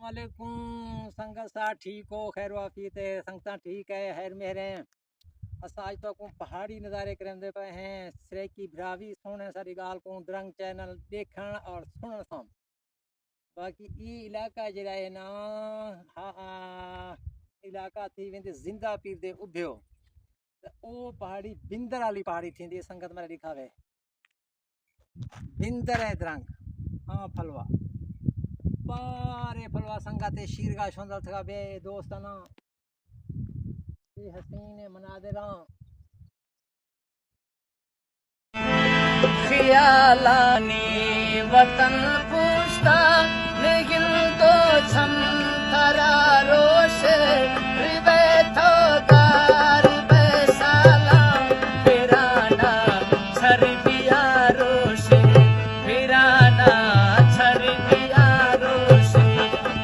वालेकुम संगत सा ठीक हो खैर वाफियत है संगता ठीक है खैर मेहरे अस आज तो को पहाड़ी नज़ारे करंदे पे हैं सरे की भरावी सोने सारी गाल को द्रंग चैनल देखण और सुनण सां बाकी ई इलाका जरा है ना इलाका थी वेंदे जिंदा पीर दे उभ्यो त ओ पहाड़ी बिंदर वाली पहाड़ी थी संगत मेरे दिखावे बिंदर है द्रंग हाँ फलवा बारे फलवा संगाते शीरगा शोंदल थका बे दोस्ताना ये हसीन मनादिरा खियालानी वतन पूछता लेकिन तो छम थरा रोश रिबे थो गार बेसाला फिराना छर बिया रोश फिराना छर बिया रोश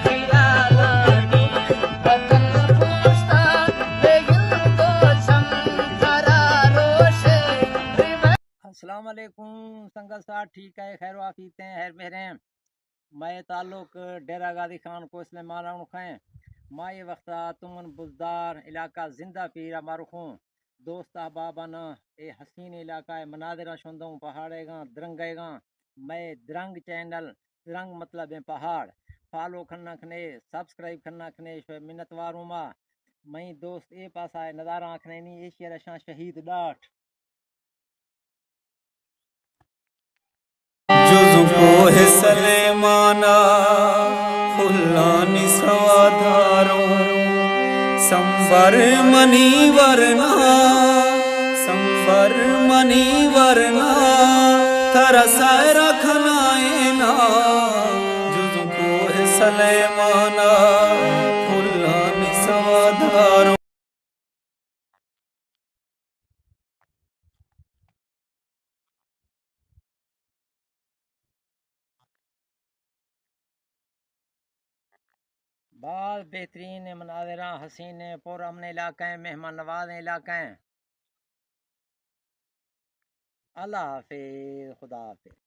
खियालानी वतन पूछता लेकिन तो छम थरा रोश रिबे। अस्सलाम वालेकुम संगत साथ ठीक है खैर वाफियत हैं खैर मेहरे मैं ताल्लुक डेरा गादी खान को इसलिए मारा खाएं माए वक्ता तुमन बुजदार इलाका जिंदा पीरा मारुखों दोस्त अहबाबाना ए हसीन इलाका है मनादिरा शुंदों पहाड़ेगा द्रंगेगा मैं द्रंग चैनल द्रंग मतलब है पहाड़ फॉलो करना खने सब्सक्राइब करना खने मिन्नतवारों मा मई दोस्त ए पास आए नज़ारा आखने नहीं एशिया रशा शहीद डाठ जुज़्को सलेमाना फुल्लानी सवाधारो संबर मनी वरना तरसा रखनाएना जुज़्को सलेमाना फुल्लानी सवाधारो। बहुत बेहतरीन मनाजरा हसीन पुरअमन इलाका है मेहमान नवाज इलाका है। अल्लाह हाफिज खुदा हाफिज।